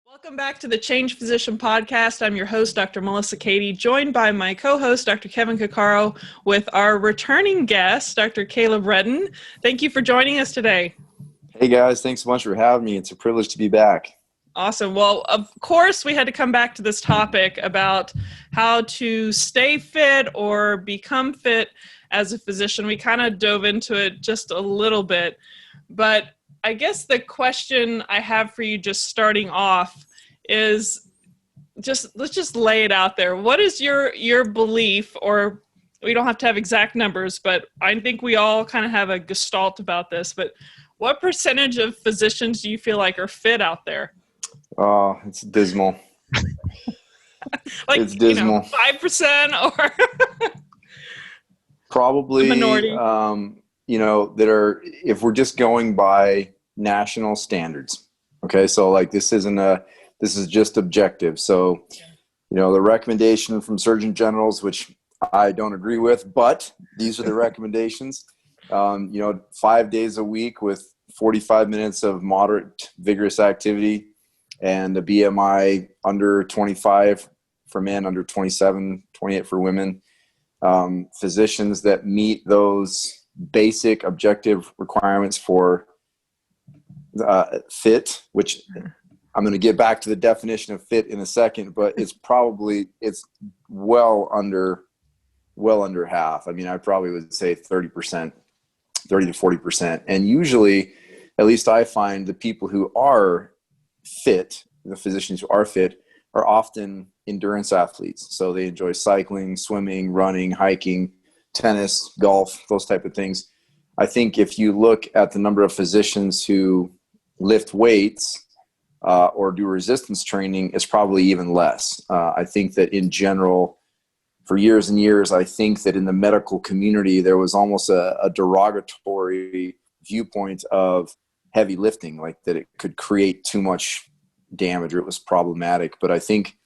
Welcome back to the Change Physician Podcast. I'm your host, Dr. Melissa Cady, joined by my co-host, Dr. Kevin Cuccaro, with our returning guest, Dr. Kaleb Redden. Thank you for joining us today. Hey guys, thanks so much for having me. It's a privilege to be back. Awesome. Well, of course, we had to come back to this topic about how to stay fit or become fit as a physician. We kind of dove into it just a little bit, but I guess the question I have for you just starting off is let's just lay it out there. What is your belief, or we don't have to have exact numbers, but I think we all kind of have a gestalt about this, but what percentage of physicians do you feel like are fit out there? Oh, it's dismal. Like, it's dismal. 5% or probably, minority. That are, if we're just going by national standards. Okay. So like, this is just objective. So, the recommendation from Surgeon Generals, which I don't agree with, but these are the recommendations, 5 days a week with 45 minutes of moderate vigorous activity and a BMI under 25 for men, under 27, 28 for women. Physicians that meet those basic objective requirements for fit, which I'm going to get back to the definition of fit in a second, but it's well under half. I mean, I probably would say 30%, 30 to 40%. And usually, at least I find, the people who are fit, the physicians who are fit, are often endurance athletes. So they enjoy cycling, swimming, running, hiking, tennis, golf, those type of things. I think if you look at the number of physicians who lift weights or do resistance training, it's probably even less. I think that in general, for years and years, I think that in the medical community, there was almost a derogatory viewpoint of heavy lifting, like that it could create too much damage or it was problematic. But I think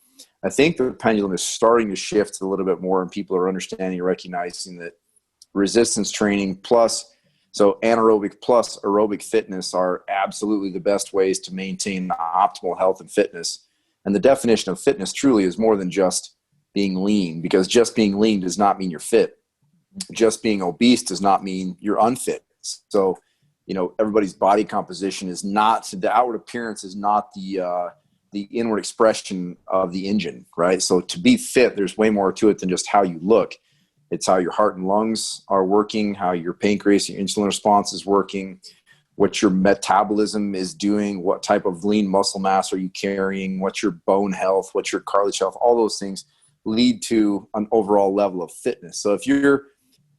the pendulum is starting to shift a little bit more, and people are understanding and recognizing that resistance training so anaerobic plus aerobic fitness are absolutely the best ways to maintain optimal health and fitness. And the definition of fitness truly is more than just being lean, because just being lean does not mean you're fit. Just being obese does not mean you're unfit. So, everybody's body composition is not, the outward appearance is not the inward expression of the engine, right? So to be fit, there's way more to it than just how you look. It's how your heart and lungs are working, how your pancreas, your insulin response is working, what your metabolism is doing, what type of lean muscle mass are you carrying, what's your bone health, what's your cartilage health. All those things lead to an overall level of fitness. So if you're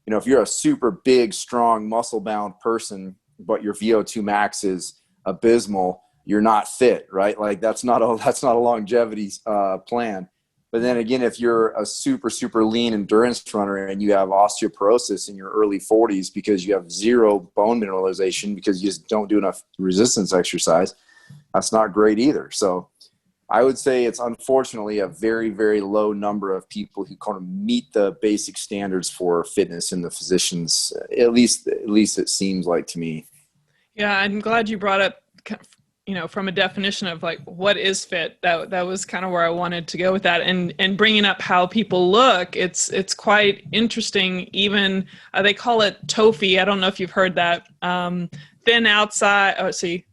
a super big, strong, muscle-bound person, but your VO2 max is abysmal, you're not fit, right? Like that's not a longevity plan. But then again, if you're a super, super lean endurance runner and you have osteoporosis in your early 40s because you have zero bone mineralization because you just don't do enough resistance exercise, that's not great either. So I would say it's unfortunately a very, very low number of people who kind of meet the basic standards for fitness in the physicians. At least it seems like to me. Yeah, I'm glad you brought up, from a definition of like what is fit. That was kind of where I wanted to go with that, and bringing up how people look. It's quite interesting. Even they call it TOFI. I don't know if you've heard that. Thin outside.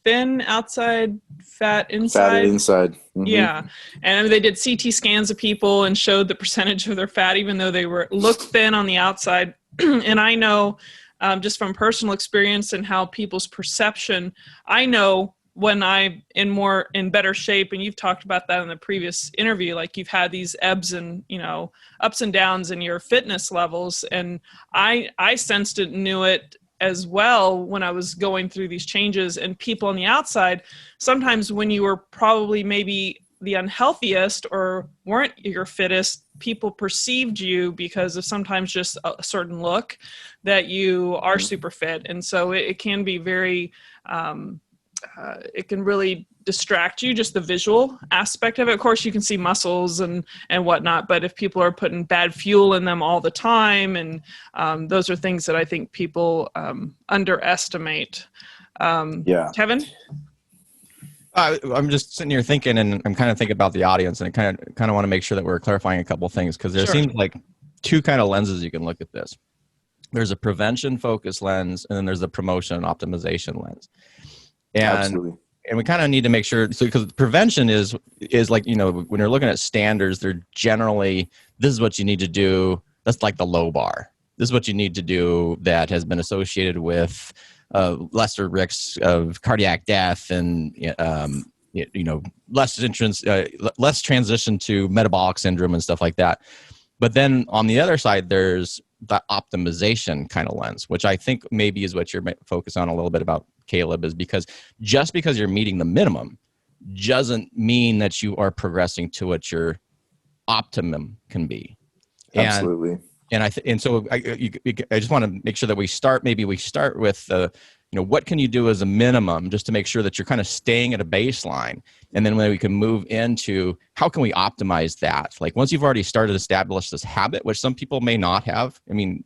Thin outside, fat inside. Fat inside. Mm-hmm. Yeah, and they did CT scans of people and showed the percentage of their fat, even though they looked thin on the outside. And I know, just from personal experience and how people's perception, I know when I'm in better shape, and you've talked about that in the previous interview, like you've had these ups and downs in your fitness levels, and I sensed it, knew it as well when I was going through these changes. And people on the outside, sometimes when you were probably maybe the unhealthiest or weren't your fittest, people perceived you because of sometimes just a certain look that you are super fit. And so it can be very, it can really distract you, just the visual aspect of it. Of course, you can see muscles and whatnot, but if people are putting bad fuel in them all the time, and those are things that I think people underestimate. Kevin? I'm just sitting here thinking, and I'm kind of thinking about the audience, and I kind of want to make sure that we're clarifying a couple of things, because there Sure. seems like two kind of lenses you can look at this. There's a prevention focus lens, and then there's a promotion and optimization lens. Absolutely. And we kind of need to make sure, so because prevention is like, when you're looking at standards, they're generally, this is what you need to do. That's like the low bar. This is what you need to do that has been associated with lesser risks of cardiac death and less transition to metabolic syndrome and stuff like that. But then on the other side, there's the optimization kind of lens, which I think maybe is what you're focused on a little bit about, Kaleb, is because just because you're meeting the minimum doesn't mean that you are progressing to what your optimum can be. Absolutely. And so I just want to make sure that we start with what can you do as a minimum, just to make sure that you're kind of staying at a baseline, and then when we can move into how can we optimize that. Like once you've already started to establish this habit, which some people may not have. I mean,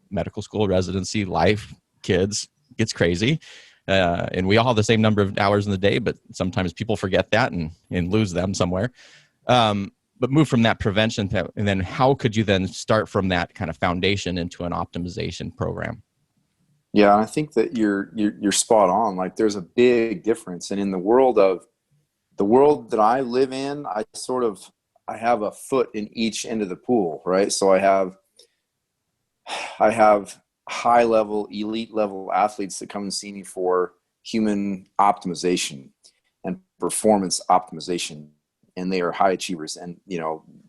medical school, residency, life, kids, gets crazy. And we all have the same number of hours in the day, but sometimes people forget that and lose them somewhere. But move from that prevention to, and then how could you then start from that kind of foundation into an optimization program? Yeah, I think that you're spot on. Like there's a big difference. And in the world that I live in, I have a foot in each end of the pool, right? So I have high level, elite level athletes that come and see me for human optimization and performance optimization. And they are high achievers. And,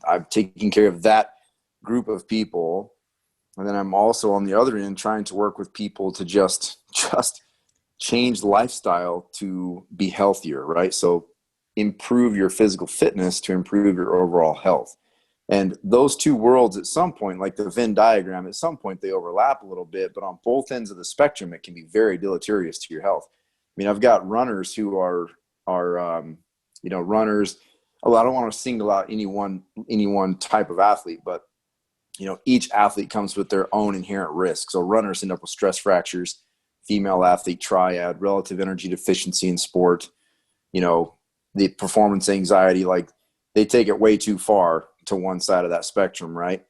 I'm taking care of that group of people. And then I'm also on the other end trying to work with people to just change lifestyle to be healthier, right? So improve your physical fitness to improve your overall health. And those two worlds at some point, like the Venn diagram, at some point they overlap a little bit, but on both ends of the spectrum, it can be very deleterious to your health. I mean, I've got runners who are runners. Oh, I don't want to single out any one type of athlete, but each athlete comes with their own inherent risk. So runners end up with stress fractures, female athlete triad, relative energy deficiency in sport, the performance anxiety, like they take it way too far to one side of that spectrum, right?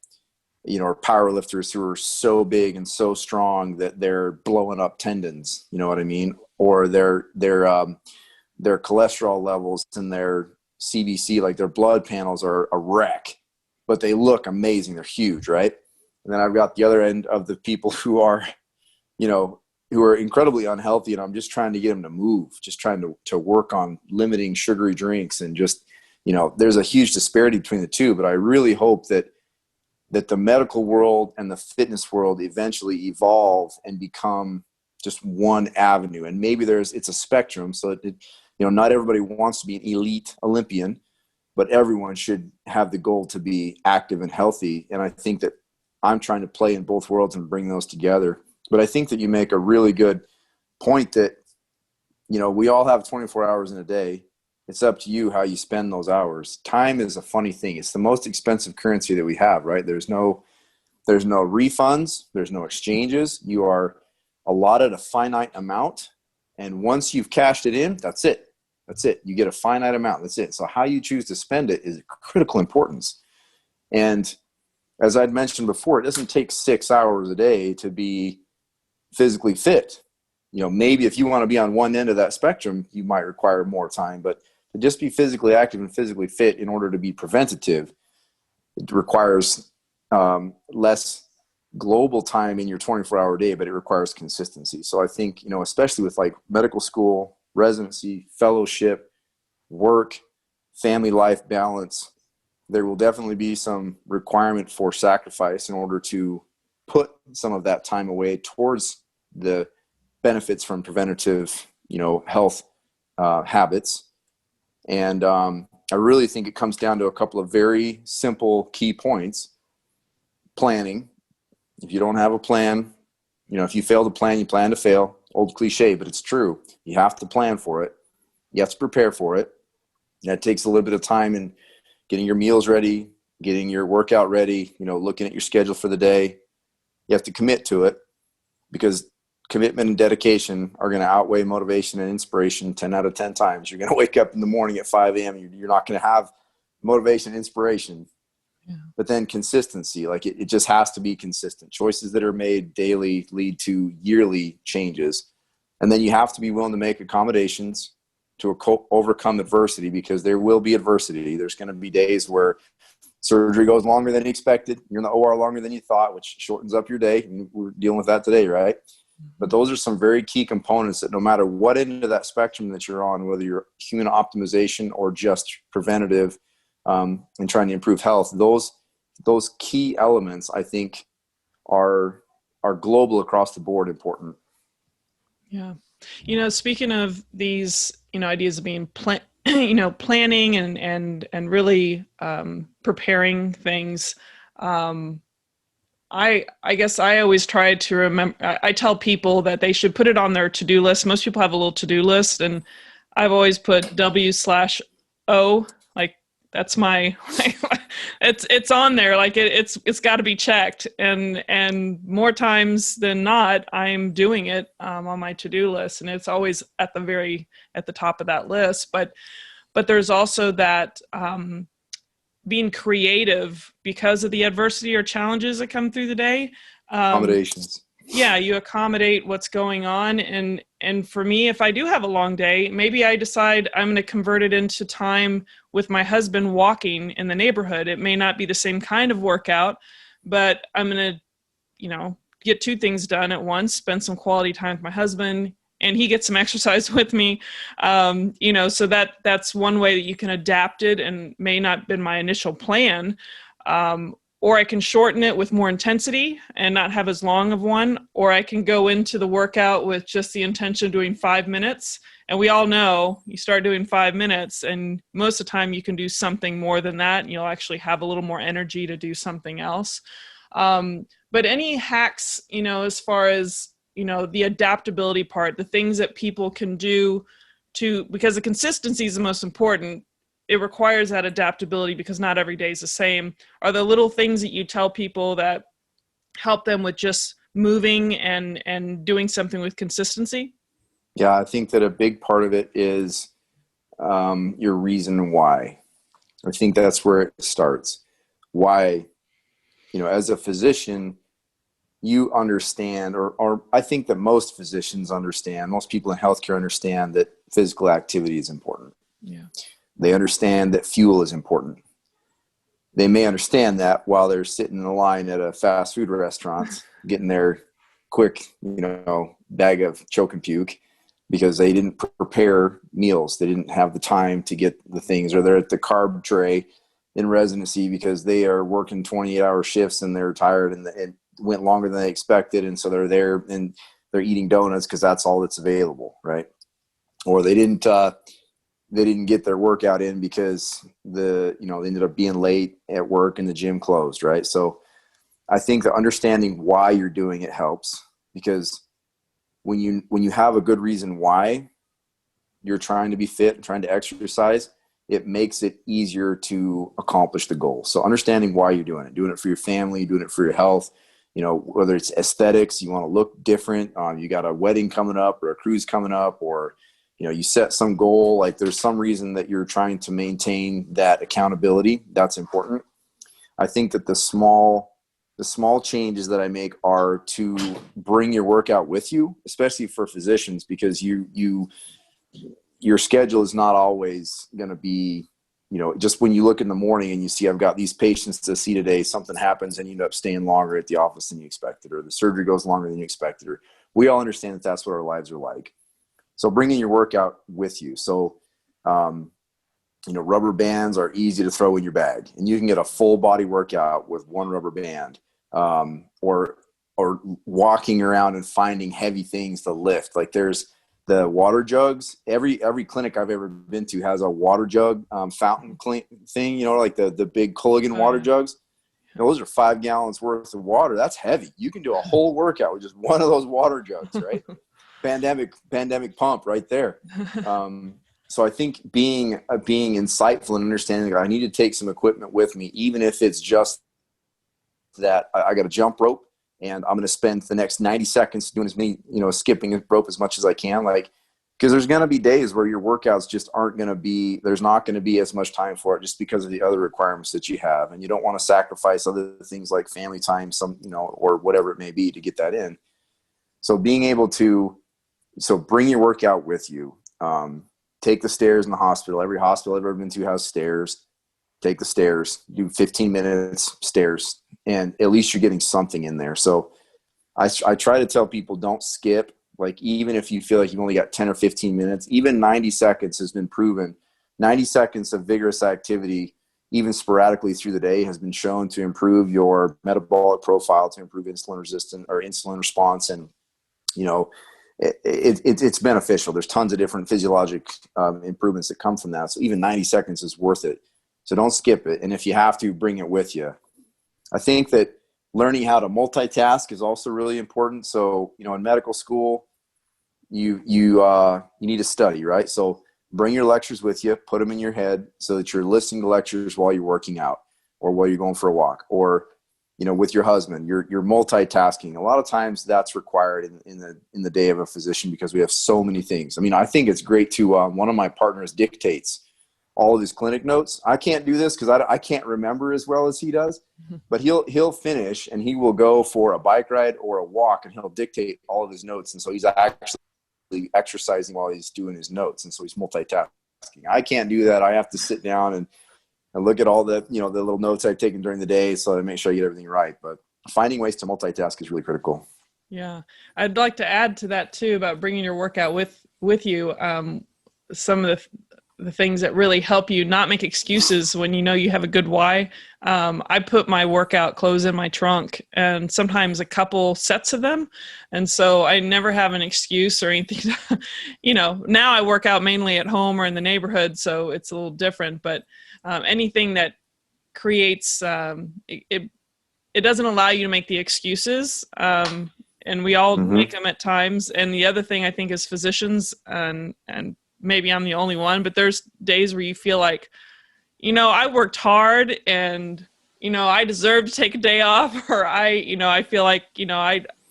Or power lifters who are so big and so strong that they're blowing up tendons, you know what I mean? Or their cholesterol levels and their CBC, like their blood panels are a wreck, but they look amazing. They're huge, right? And then I've got the other end of the people who are, who are incredibly unhealthy, and I'm just trying to get them to move, just trying to work on limiting sugary drinks, and just, there's a huge disparity between the two. But I really hope that the medical world and the fitness world eventually evolve and become just one avenue. And maybe it's a spectrum, so not everybody wants to be an elite Olympian, but everyone should have the goal to be active and healthy. And I think that I'm trying to play in both worlds and bring those together. But I think that you make a really good point that, we all have 24 hours in a day. It's up to you how you spend those hours. Time is a funny thing. It's the most expensive currency that we have, right? There's no refunds. There's no exchanges. You are allotted a finite amount. And once you've cashed it in, that's it. That's it. You get a finite amount. That's it. So how you choose to spend it is critical importance. And as I'd mentioned before, it doesn't take 6 hours a day to be physically fit. Maybe if you want to be on one end of that spectrum, you might require more time, but to just be physically active and physically fit in order to be preventative, it requires less global time in your 24-hour day, but it requires consistency. So I think, especially with like medical school, residency, fellowship, work, family life balance, there will definitely be some requirement for sacrifice in order to put some of that time away towards the benefits from preventative, health habits. And I really think it comes down to a couple of very simple key points. Planning. If you don't have a plan, if you fail to plan, you plan to fail. Old cliche, but it's true. You have to plan for it. You have to prepare for it. That takes a little bit of time in getting your meals ready, getting your workout ready, looking at your schedule for the day. You have to commit to it, because commitment and dedication are going to outweigh motivation and inspiration 10 out of 10 times. You're going to wake up in the morning at 5 a.m. You're not going to have motivation, inspiration, but then consistency. Like it just has to be consistent. Choices that are made daily lead to yearly changes. And then you have to be willing to make accommodations to overcome adversity, because there will be adversity. There's going to be days where surgery goes longer than you expected. You're in the OR longer than you thought, which shortens up your day. And we're dealing with that today, right? But those are some very key components that no matter what end of that spectrum that you're on, whether you're human optimization or just preventative and trying to improve health, those key elements, I think, are global across the board important. Yeah. Speaking of these, ideas of being planning and really preparing things, I guess I always try to remember, I tell people that they should put it on their to-do list. Most people have a little to-do list, and I've always put W/O, like that's my, it's on there. Like it's got to be checked. And more times than not, I'm doing it on my to-do list, and it's always at the top of that list. But there's also that, being creative because of the adversity or challenges that come through the day. Accommodations. Yeah, you accommodate what's going on. And for me, if I do have a long day, maybe I decide I'm going to convert it into time with my husband walking in the neighborhood. It may not be the same kind of workout, but I'm going to, get two things done at once, spend some quality time with my husband, and he gets some exercise with me. So that's one way that you can adapt it, and may not have been my initial plan. Or I can shorten it with more intensity and not have as long of one, or I can go into the workout with just the intention of doing 5 minutes. And we all know you start doing 5 minutes, and most of the time you can do something more than that, and you'll actually have a little more energy to do something else. But any hacks, as far as, the adaptability part, the things that people can do because the consistency is the most important. It requires that adaptability because not every day is the same. Are the little things that you tell people that help them with just moving and doing something with consistency? Yeah, I think that a big part of it is your reason why. I think that's where it starts. Why, as a physician, you understand, or I think that most physicians understand, most people in healthcare understand that physical activity is important. Yeah. They understand that fuel is important. They may understand that while they're sitting in a line at a fast food restaurant, getting their quick, bag of choke and puke because they didn't prepare meals. They didn't have the time to get the things, or they're at the carb tray in residency because they are working 28-hour shifts and they're tired and it went longer than they expected. And so they're there and they're eating donuts because that's all that's available, right? Or they didn't get their workout in because they ended up being late at work and the gym closed, right? So I think that understanding why you're doing it helps, because when you have a good reason why you're trying to be fit and trying to exercise, it makes it easier to accomplish the goal. So understanding why you're doing it for your family, doing it for your health, whether it's aesthetics, you want to look different, you got a wedding coming up or a cruise coming up, or you set some goal, like there's some reason that you're trying to maintain that accountability. That's important. I think that the small changes that I make are to bring your workout with you, especially for physicians, because your schedule is not always going to be, just when you look in the morning and you see, I've got these patients to see today, something happens and you end up staying longer at the office than you expected, or the surgery goes longer than you expected, or we all understand that that's what our lives are like. So bringing your workout with you. So, rubber bands are easy to throw in your bag, and you can get a full body workout with one rubber band, or walking around and finding heavy things to lift. Like there's the water jugs. Every clinic I've ever been to has a water jug, fountain clean thing, like the big Culligan water jugs. Those are 5 gallons worth of water. That's heavy. You can do a whole workout with just one of those water jugs, right? Pandemic pump right there. So I think being insightful and understanding that I need to take some equipment with me, even if it's just that I got a jump rope and I'm going to spend the next 90 seconds doing as many, skipping a rope as much as I can. Like, because there's going to be days where your workouts just aren't going to be, there's not going to be as much time for it just because of the other requirements that you have. And you don't want to sacrifice other things like family time, or whatever it may be to get that in. So being able to, bring your workout with you. Take the stairs in the hospital. Every hospital I've ever been to has stairs. Take the stairs, do 15 minutes stairs, and at least you're getting something in there. So I try to tell people, don't skip. Like, even if you feel like you've only got 10 or 15 minutes, even 90 seconds has been proven. 90 seconds of vigorous activity, even sporadically through the day, has been shown to improve your metabolic profile, to improve insulin response. And, it's beneficial. There's tons of different physiologic improvements that come from that. So even 90 seconds is worth it. So don't skip it. And if you have to, bring it with you. I think that learning how to multitask is also really important. So, in medical school, you need to study, right? So bring your lectures with you, put them in your head so that you're listening to lectures while you're working out, or while you're going for a walk, or, with your husband, you're multitasking. A lot of times that's required in the day of a physician, because we have so many things. I mean, I think it's great to, one of my partners dictates all of his clinic notes. I can't do this because I can't remember as well as he does, but he'll finish and he will go for a bike ride or a walk, and he'll dictate all of his notes. And so he's actually exercising while he's doing his notes. And so he's multitasking. I can't do that. I have to sit down and look at all the, the little notes I've taken during the day, so I make sure I get everything right. But finding ways to multitask is really critical. Yeah. I'd like to add to that too, about bringing your workout with you. Some of the things that really help you not make excuses when you have a good why. I put my workout clothes in my trunk, and sometimes a couple sets of them. And so I never have an excuse or anything. Now I work out mainly at home or in the neighborhood, so it's a little different, but anything that creates, it doesn't allow you to make the excuses. And we all make them at times. And the other thing I think as physicians, and maybe I'm the only one, but there's days where you feel like, I worked hard and, I deserve to take a day off, or I feel like,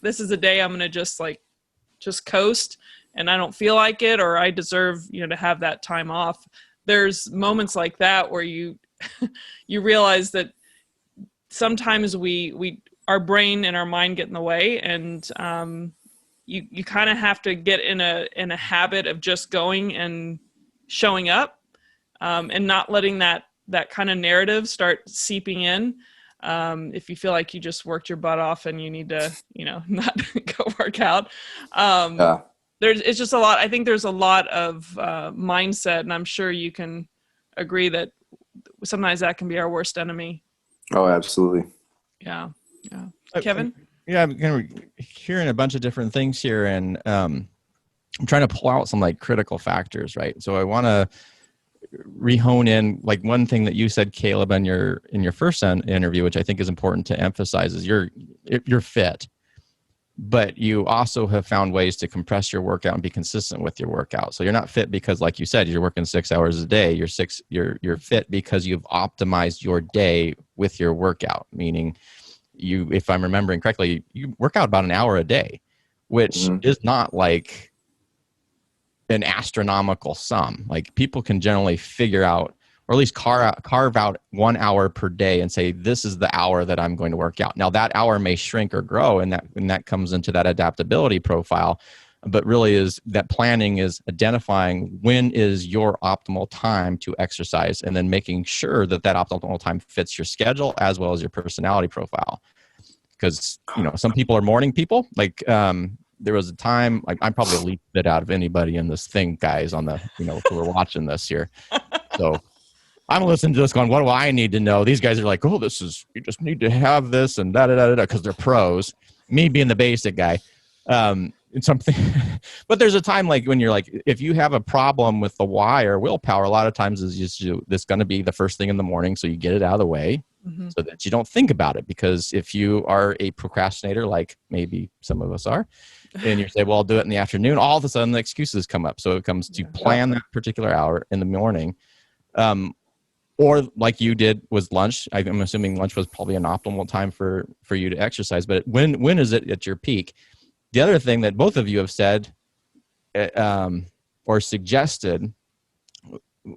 this is a day I'm going to just coast and I don't feel like it, or I deserve, to have that time off. There's moments like that where you realize that sometimes our brain and our mind get in the way, and you kind of have to get in a habit of just going and showing up, and not letting that kind of narrative start seeping in. If you feel like you just worked your butt off and you need to, not go work out. It's just a lot. I think there's a lot of mindset, and I'm sure you can agree that sometimes that can be our worst enemy. Oh, absolutely. Yeah. Kevin? Yeah, I'm kind of hearing a bunch of different things here, and I'm trying to pull out some critical factors, right? So I want to rehone in one thing that you said, Kaleb, in your first interview, which I think is important to emphasize, is you're fit, but you also have found ways to compress your workout and be consistent with your workout. So you're not fit because, like you said, you're working 6 hours a day. You're fit because you've optimized your day with your workout, meaning you, if I'm remembering correctly, you work out about an hour a day, which is not an astronomical sum. People can generally figure out, or at least carve out 1 hour per day and say, this is the hour that I'm going to work out. Now that hour may shrink or grow, and that comes into that adaptability profile. But really is that planning is identifying when is your optimal time to exercise, and then making sure that optimal time fits your schedule as well as your personality profile. Because, some people are morning people. There was a time, I'm probably the least bit out of anybody in this thing, guys, on the, who are watching this here. So I'm listening to this going, what do I need to know? These guys are like, oh, you just need to have this and da-da-da-da-da, because they're pros. Me being the basic guy. And something, but there's a time when you're if you have a problem with the why or willpower, a lot of times is just this going to be the first thing in the morning. So you get it out of the way so that you don't think about it. Because if you are a procrastinator, like maybe some of us are, and you say, well, I'll do it in the afternoon, all of a sudden the excuses come up. So it comes to plan that particular hour in the morning. or like you did was lunch. I'm assuming lunch was probably an optimal time for you to exercise, but when is it at your peak? The other thing that both of you have said or suggested,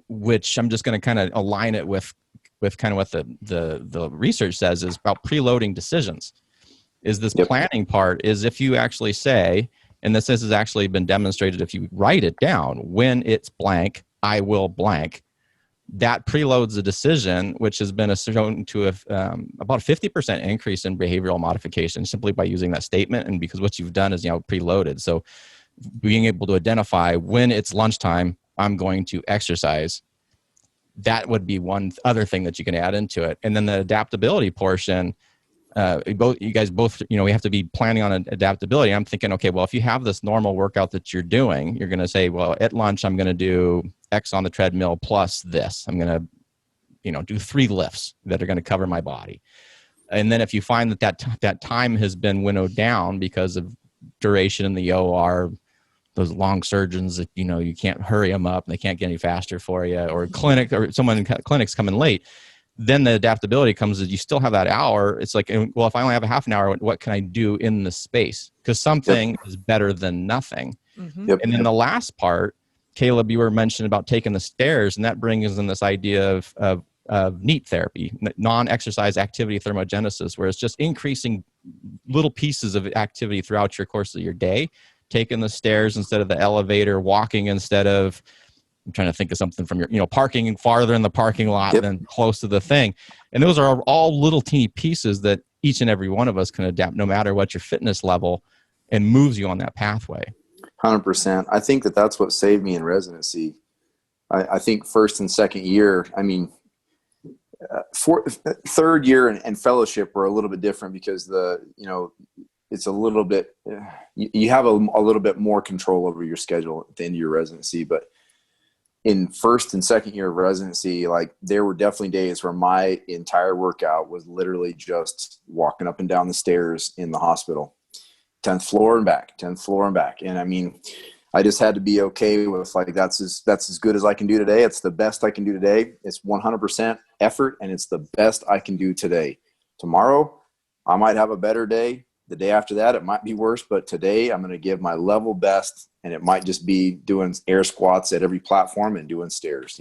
which I'm just going to kind of align it with kind of what the research says, is about preloading decisions. Is this planning part is if you actually say, and this has actually been demonstrated, if you write it down, when it's blank, I will blank, that preloads a decision, which has been shown to have about a 50% increase in behavioral modification simply by using that statement. And because what you've done is, preloaded. So being able to identify when it's lunchtime, I'm going to exercise. That would be one other thing that you can add into it. And then the adaptability portion, you guys both, we have to be planning on adaptability. I'm thinking, okay, well, if you have this normal workout that you're doing, you're going to say, well, at lunch, I'm going to do X on the treadmill plus this. I'm going to, do 3 lifts that are going to cover my body. And then if you find that time has been winnowed down because of duration in the OR, those long surgeons that, you can't hurry them up and they can't get any faster for you, or someone in clinic's coming late, then the adaptability comes as you still have that hour. It's like, well, if I only have a half an hour, what can I do in the space? Because something is better than nothing. Mm-hmm. And then the last part, Kaleb, you were mentioning about taking the stairs, and that brings in this idea of NEAT therapy, non-exercise activity thermogenesis, where it's just increasing little pieces of activity throughout your course of your day, taking the stairs instead of the elevator, walking instead of, I'm trying to think of something from your, parking farther in the parking lot than close to the thing. And those are all little teeny pieces that each and every one of us can adapt no matter what your fitness level, and moves you on that pathway. 100%. I think that's what saved me in residency. I think first and second year, third year and fellowship were a little bit different because it's a little bit, you have a little bit more control over your schedule at the end of your residency. But in first and second year of residency, there were definitely days where my entire workout was literally just walking up and down the stairs in the hospital, 10th floor and back, 10th floor and back. And I just had to be okay with that's as good as I can do today. It's the best I can do today. It's 100% effort, and it's the best I can do today. Tomorrow, I might have a better day. The day after that, it might be worse, but today I'm going to give my level best, and it might just be doing air squats at every platform and doing stairs,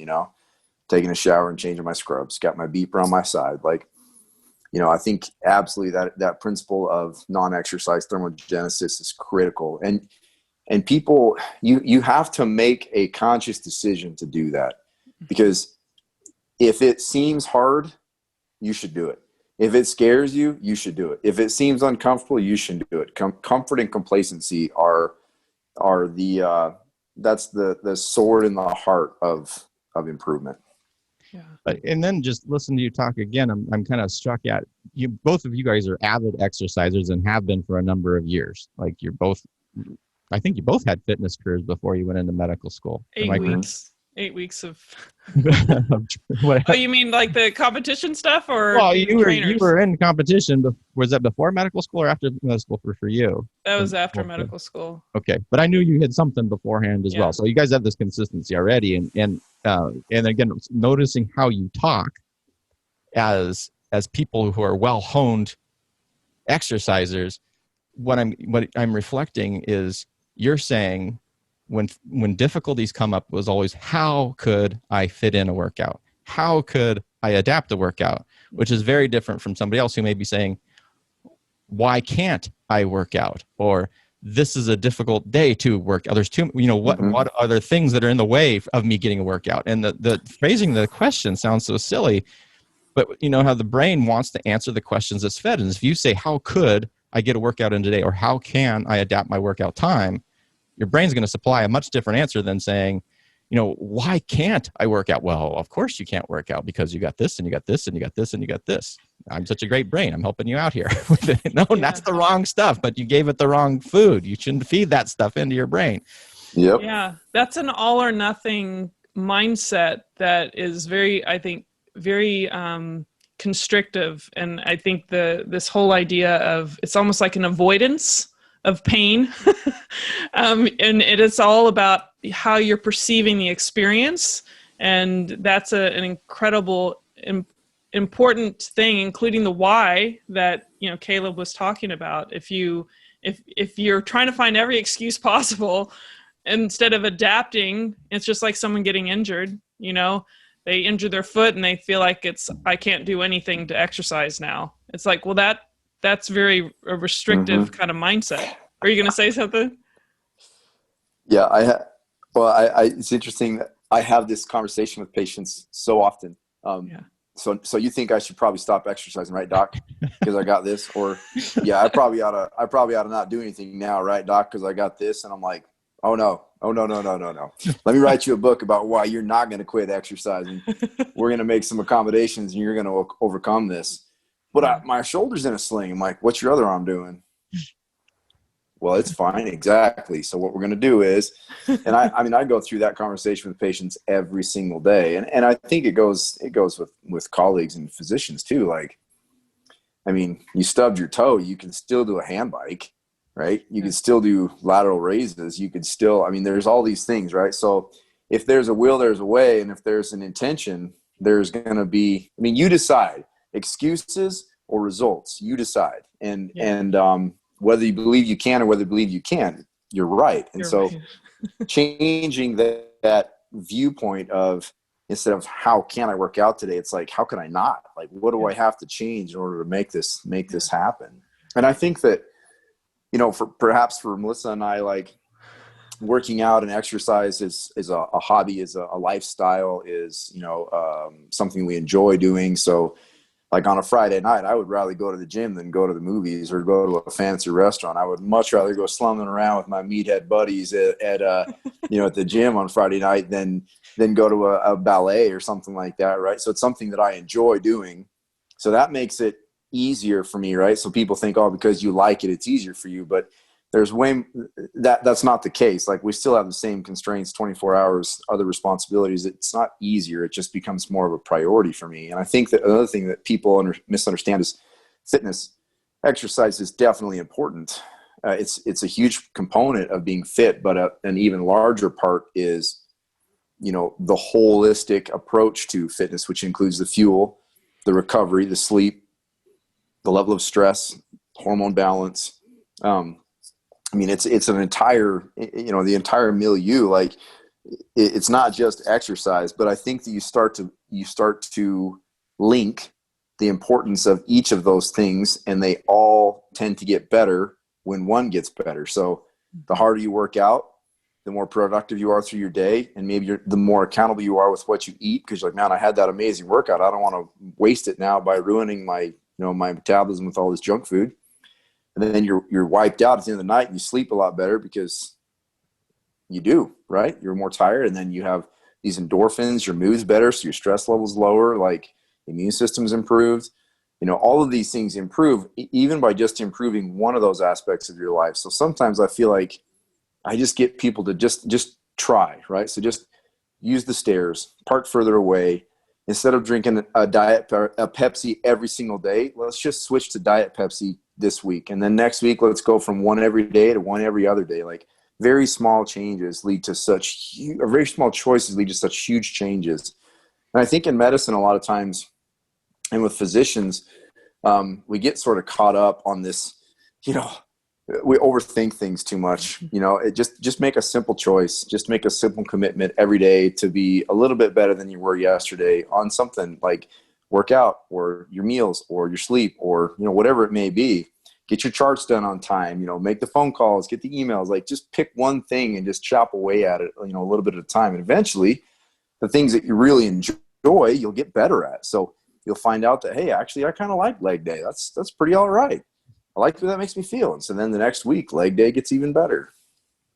taking a shower and changing my scrubs, got my beeper on my side. I think absolutely that principle of non-exercise thermogenesis is critical. And people, you have to make a conscious decision to do that, because if it seems hard, you should do it. If it scares you, you should do it. If it seems uncomfortable, you should do it. Comfort and complacency are that's the sword in the heart of improvement. Yeah. And then just listen to you talk again. I'm kind of struck at you. Both of you guys are avid exercisers and have been for a number of years. I think you both had fitness careers before you went into medical school. 8 weeks. 8 weeks of. Oh, you mean like the competition stuff, or? Well, you were in competition. Was that before medical school or after medical school for you? That was after medical school. Okay, but I knew you had something beforehand as well. So you guys have this consistency already, and again, noticing how you talk as people who are well honed exercisers. What I'm reflecting is you're saying, when difficulties come up, was always, how could I fit in a workout? How could I adapt a workout? Which is very different from somebody else who may be saying, why can't I work out? Or this is a difficult day to work out. There's what are there things that are in the way of me getting a workout? And the phrasing the question sounds so silly, but how the brain wants to answer the questions it's fed. And if you say, how could I get a workout in today? Or how can I adapt my workout time? Your brain's going to supply a much different answer than saying, why can't I work out? Well, of course you can't work out because you got this and you got this and you got this and you got this. I'm such a great brain. I'm helping you out here. That's the wrong stuff, but you gave it the wrong food. You shouldn't feed that stuff into your brain. Yep. Yeah. That's an all or nothing mindset that is very constrictive. And I think this whole idea of, it's almost like an avoidance of pain. And it is all about how you're perceiving the experience And that's an incredible, important thing, including the why that, Kaleb was talking about. If you're trying to find every excuse possible instead of adapting, it's just like someone getting injured. They injure their foot and they feel like I can't do anything to exercise now. It's like, well, that's very a restrictive kind of mindset. Are you going to say something? Yeah, it's interesting that I have this conversation with patients so often. So you think I should probably stop exercising, right, doc? Because I got this, or I probably ought to not do anything now, right, doc? Because I got this, and I'm like, oh no. Let me write you a book about why you're not going to quit exercising. We're going to make some accommodations, and you're going to overcome this. But my shoulder's in a sling. I'm like, what's your other arm doing? Well, it's fine. Exactly. So what we're going to do is, and I go through that conversation with patients every single day. And I think it goes with colleagues and physicians too. Like, you stubbed your toe, you can still do a hand bike, right? You can still do lateral raises. You could still, there's all these things, right? So if there's a will, there's a way. And if there's an intention, there's going to be, you decide excuses or results, you decide. And whether you believe you can or whether you believe you can, you're right. And so changing that viewpoint of, instead of how can I work out today, it's like, how can I not? Like, what do I have to change in order to make this happen? And I think that, perhaps for Melissa and I, like, working out and exercise is a hobby, is a lifestyle, is, something we enjoy doing. So, like, on a Friday night, I would rather go to the gym than go to the movies or go to a fancy restaurant. I would much rather go slumming around with my meathead buddies at the gym on Friday night than go to a ballet or something like that, right? So it's something that I enjoy doing. So that makes it easier for me, right? So people think, oh, because you like it, it's easier for you. But there's that's not the case. Like, we still have the same constraints, 24 hours, other responsibilities. It's not easier. It just becomes more of a priority for me. And I think that another thing that people misunderstand is fitness. Exercise is definitely important. It's a huge component of being fit, but an even larger part is, the holistic approach to fitness, which includes the fuel, the recovery, the sleep, the level of stress, hormone balance. It's an entire, the entire milieu. Like, it's not just exercise, but I think that you start to link the importance of each of those things, and they all tend to get better when one gets better. So the harder you work out, the more productive you are through your day, and maybe the more accountable you are with what you eat, because you're like, man, I had that amazing workout. I don't want to waste it now by ruining my metabolism with all this junk food. And then you're wiped out at the end of the night, and you sleep a lot better because you do, right? You're more tired, and then you have these endorphins, your mood's better, so your stress level's lower, like immune system's improved. All of these things improve even by just improving one of those aspects of your life. So sometimes I feel like I just get people to just try, right? So just use the stairs, park further away. Instead of drinking a Pepsi every single day, let's just switch to Diet Pepsi this week. And then next week, let's go from one every day to one every other day. Like, very small changes lead to very small choices lead to such huge changes. And I think in medicine, a lot of times, and with physicians, we get sort of caught up on this, we overthink things too much. It just make a simple choice, just make a simple commitment every day to be a little bit better than you were yesterday on something like work out or your meals or your sleep or, whatever it may be. Get your charts done on time, make the phone calls, get the emails, like, just pick one thing and just chop away at it, a little bit at a time. And eventually the things that you really enjoy, you'll get better at. So you'll find out that, hey, actually, I kind of like leg day. That's pretty all right. I like what that makes me feel. And so then the next week, leg day gets even better.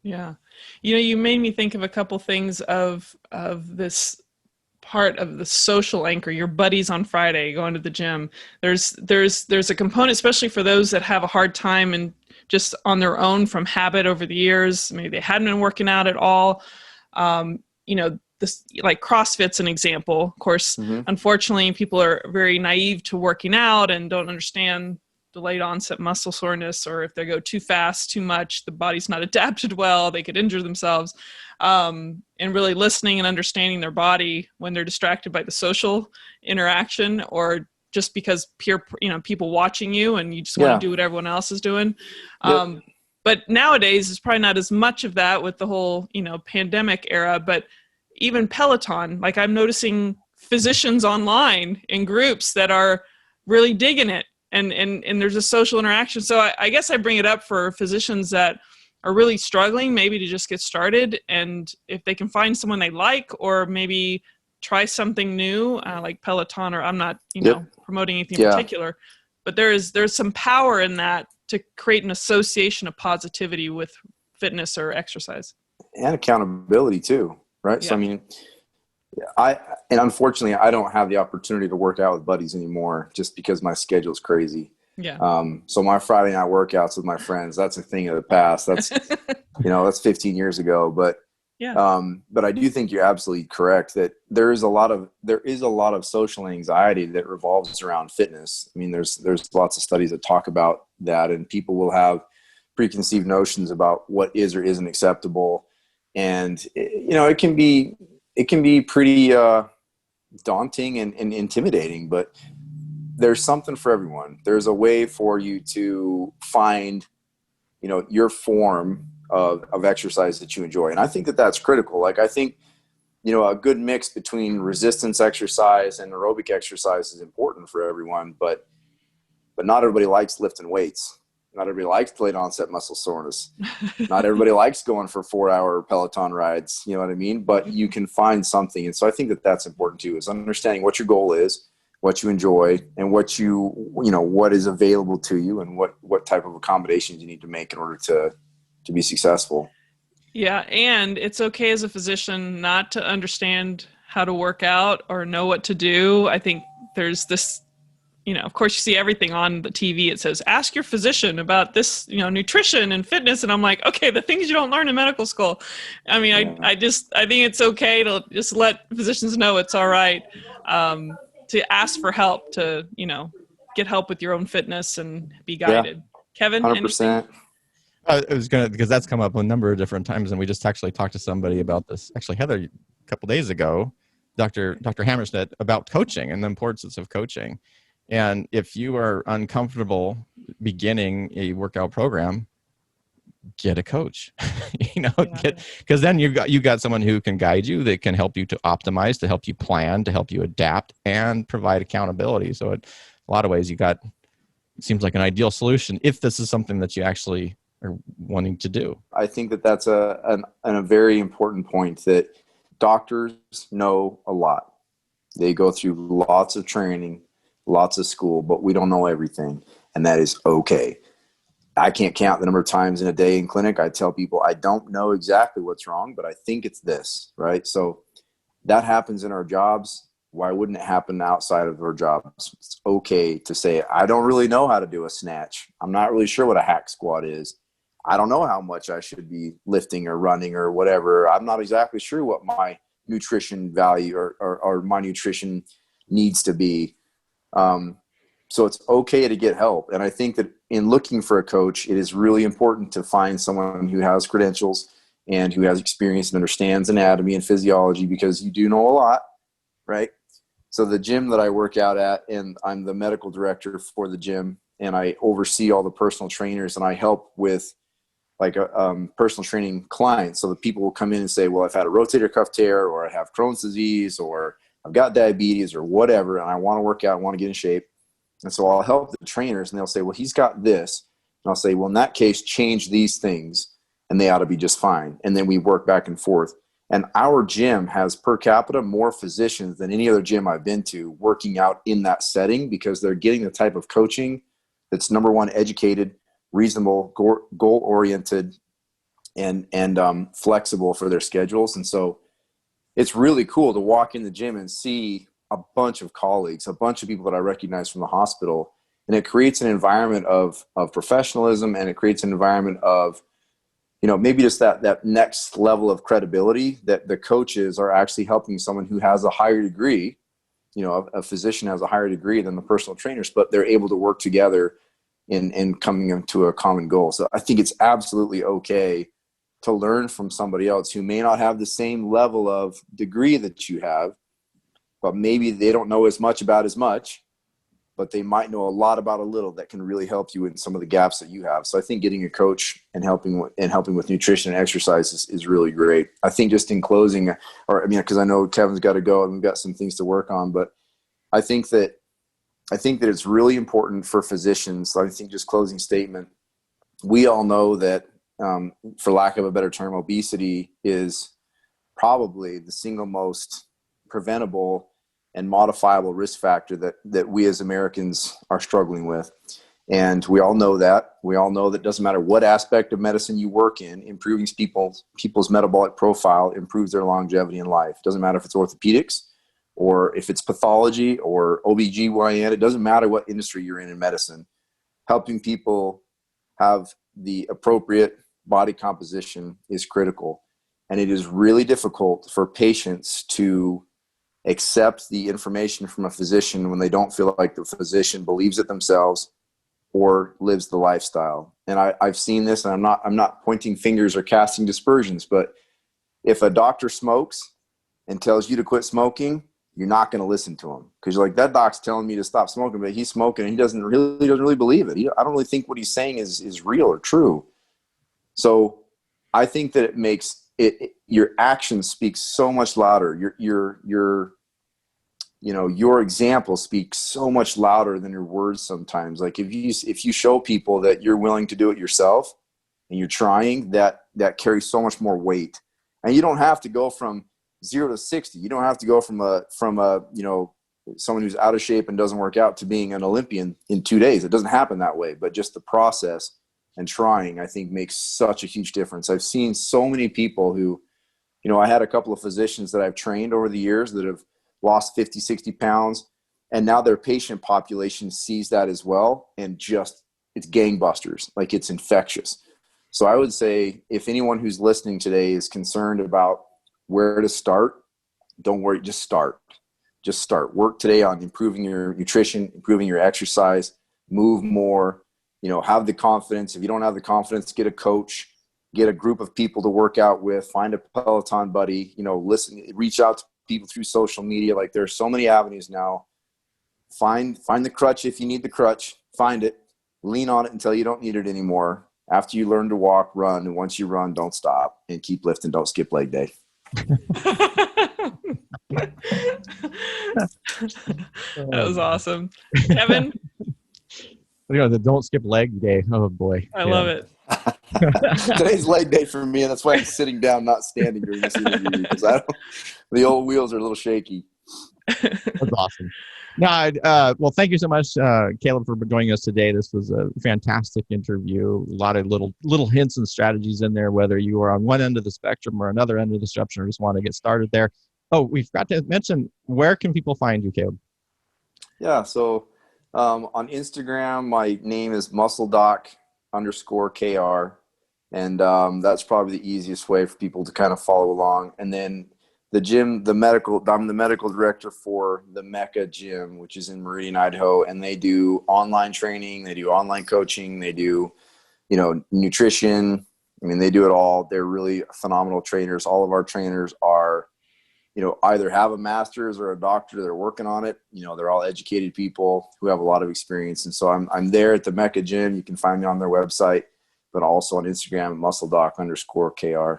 Yeah. You made me think of a couple things of this part of the social anchor, your buddies on Friday going to the gym. There's a component, especially for those that have a hard time and just on their own from habit over the years. Maybe they hadn't been working out at all. This, like, CrossFit's an example. Of course, Unfortunately, people are very naive to working out and don't understand delayed onset muscle soreness, or if they go too fast, too much, the body's not adapted well, they could injure themselves. And really listening and understanding their body when they're distracted by the social interaction, or just because people watching you and you just want to do what everyone else is doing. But nowadays it's probably not as much of that with the whole, pandemic era, but even Peloton, like I'm noticing physicians online in groups that are really digging it, and there's a social interaction. So I guess I bring it up for physicians that are really struggling maybe to just get started, and if they can find someone they like, or maybe try something new like Peloton, or I'm not promoting anything in particular, but there's some power in that to create an association of positivity with fitness or exercise, and accountability too, right? So I mean, unfortunately I don't have the opportunity to work out with buddies anymore just because my schedule is crazy. So my Friday night workouts with my friends, that's a thing of the past. That's that's 15 years ago. But but I do think you're absolutely correct that there is a lot of social anxiety that revolves around fitness. I mean, there's lots of studies that talk about that, and people will have preconceived notions about what is or isn't acceptable, and it can be pretty daunting and intimidating, but there's something for everyone. There's a way for you to find, your form of exercise that you enjoy. And I think that that's critical. Like, I think, a good mix between resistance exercise and aerobic exercise is important for everyone, but not everybody likes lifting weights. Not everybody likes delayed onset muscle soreness. Not everybody likes going for 4-hour Peloton rides. You know what I mean? But you can find something. And so I think that that's important too, is understanding what your goal is, what you enjoy, and what what is available to you, and what type of accommodations you need to make in order to be successful. Yeah. And it's okay as a physician not to understand how to work out or know what to do. I think there's this, of course you see everything on the TV. It says, ask your physician about this, nutrition and fitness. And I'm like, okay, the things you don't learn in medical school. I mean, I think it's okay to just let physicians know it's all right to ask for help, to, get help with your own fitness and be guided. Kevin, 100%. I was because that's come up a number of different times, and we just actually talked to somebody about this. Actually, Heather, a couple days ago, Dr. Hammerstedt, about coaching and the importance of coaching. And if you are uncomfortable beginning a workout program, get a coach. Because then you got someone who can guide you, that can help you to optimize, to help you plan, to help you adapt, and provide accountability. So in a lot of ways, it seems like an ideal solution if this is something that you actually are wanting to do. I think that that's a very important point, that doctors know a lot. They go through lots of training, lots of school, but we don't know everything, and that is okay. I can't count the number of times in a day in clinic I tell people I don't know exactly what's wrong, but I think it's this, right? So that happens in our jobs. Why wouldn't it happen outside of our jobs? It's okay to say, I don't really know how to do a snatch. I'm not really sure what a hack squat is. I don't know how much I should be lifting or running or whatever. I'm not exactly sure what my nutrition value or my nutrition needs to be. So it's okay to get help. And I think that in looking for a coach, it is really important to find someone who has credentials and who has experience and understands anatomy and physiology, because you do know a lot, right? So the gym that I work out at, and I'm the medical director for the gym, and I oversee all the personal trainers, and I help with like a personal training clients. So the people will come in and say, well, I've had a rotator cuff tear, or I have Crohn's disease, or I've got diabetes, or whatever, and I want to work out, I want to get in shape. And so I'll help the trainers, and they'll say, well, he's got this. And I'll say, well, in that case, change these things, and they ought to be just fine. And then we work back and forth. And our gym has per capita more physicians than any other gym I've been to working out in that setting, because they're getting the type of coaching that's, number one, educated, reasonable, goal-oriented, and flexible for their schedules. And so it's really cool to walk in the gym and see a bunch of colleagues, a bunch of people that I recognize from the hospital. And it creates an environment of professionalism, and it creates an environment of, maybe just that next level of credibility, that the coaches are actually helping someone who has a higher degree. A physician has a higher degree than the personal trainers, but they're able to work together in coming to a common goal. So I think it's absolutely okay to learn from somebody else who may not have the same level of degree that you have, but maybe they don't know as much about as much, but they might know a lot about a little that can really help you in some of the gaps that you have. So I think getting a coach and helping with nutrition and exercise is really great. I think just in closing, because I know Kevin's got to go and we've got some things to work on, but I think that it's really important for physicians. I think just closing statement, we all know that, for lack of a better term, obesity is probably the single most preventable and modifiable risk factor that we as Americans are struggling with. And we all know that. We all know that it doesn't matter what aspect of medicine you work in, improving people's metabolic profile improves their longevity in life. It doesn't matter if it's orthopedics or if it's pathology or OBGYN. It doesn't matter what industry you're in medicine. Helping people have the appropriate body composition is critical. And it is really difficult for patients to accept the information from a physician when they don't feel like the physician believes it themselves or lives the lifestyle. And I've seen this, and I'm not pointing fingers or casting dispersions, but if a doctor smokes and tells you to quit smoking, you're not going to listen to him because you're like, that doc's telling me to stop smoking, but he's smoking and he doesn't really believe it. I don't really think what he's saying is real or true. So I think that it makes your actions speak so much louder. Your example speaks so much louder than your words sometimes. Like if you show people that you're willing to do it yourself and you're trying, that carries so much more weight. And you don't have to go from 0 to 60. You don't have to go from someone who's out of shape and doesn't work out to being an Olympian in 2 days. It doesn't happen that way, but just the process and trying, I think, makes such a huge difference. I've seen so many people who, I had a couple of physicians that I've trained over the years that have lost 50, 60 pounds, and now their patient population sees that as well, and it's gangbusters, like it's infectious. So I would say if anyone who's listening today is concerned about where to start, don't worry, just start. Just start. Work today on improving your nutrition, improving your exercise, move more, have the confidence. If you don't have the confidence, get a coach, get a group of people to work out with, find a Peloton buddy, listen, reach out to people through social media. Like there's so many avenues now. Find the crutch. If you need the crutch, find it, lean on it until you don't need it anymore. After you learn to walk, run. And once you run, don't stop and keep lifting. Don't skip leg day. That was awesome. Kevin? The don't skip leg day. Oh boy. I love it. Today's leg day for me, and that's why I'm sitting down, not standing during this interview, because the old wheels are a little shaky. That's awesome. No, well, thank you so much, Kaleb, for joining us today. This was a fantastic interview. A lot of little hints and strategies in there, whether you are on one end of the spectrum or another end of the spectrum, or just want to get started there. Oh, we forgot to mention, where can people find you, Kaleb? Yeah, so on Instagram, my name is muscledoc_KR, and that's probably the easiest way for people to kind of follow along. And then the gym, I'm the medical director for the Mecca Gym, which is in Meridian, Idaho, and they do online training, they do online coaching, they do, nutrition. I mean, they do it all. They're really phenomenal trainers. All of our trainers are, either have a master's or a doctor. They're working on it. They're all educated people who have a lot of experience. And so I'm there at the Mecca Gym. You can find me on their website, but also on Instagram, muscledoc_KR.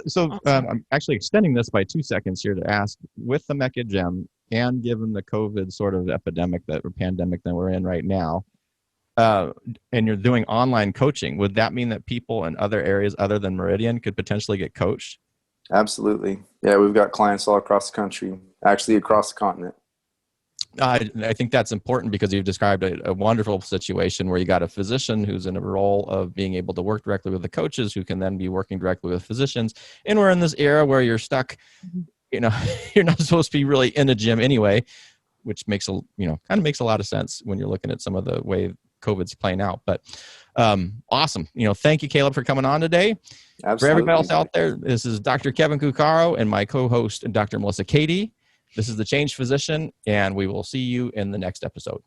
So I'm actually extending this by 2 seconds here to ask, with the Mecca Gym and given the COVID sort of pandemic that we're in right now, and you're doing online coaching, would that mean that people in other areas other than Meridian could potentially get coached? Absolutely. Yeah, we've got clients all across the country, actually across the continent. I think that's important because you've described a wonderful situation where you got a physician who's in a role of being able to work directly with the coaches who can then be working directly with physicians. And we're in this era where you're stuck, you're not supposed to be really in a gym anyway, which makes kind of makes a lot of sense when you're looking at some of the way COVID's playing out. But awesome. Thank you, Kaleb, for coming on today. Absolutely. For everybody else out there, this is Dr. Kevin Cuccaro and my co-host, Dr. Melissa Cady. This is The Changed Physician, and we will see you in the next episode.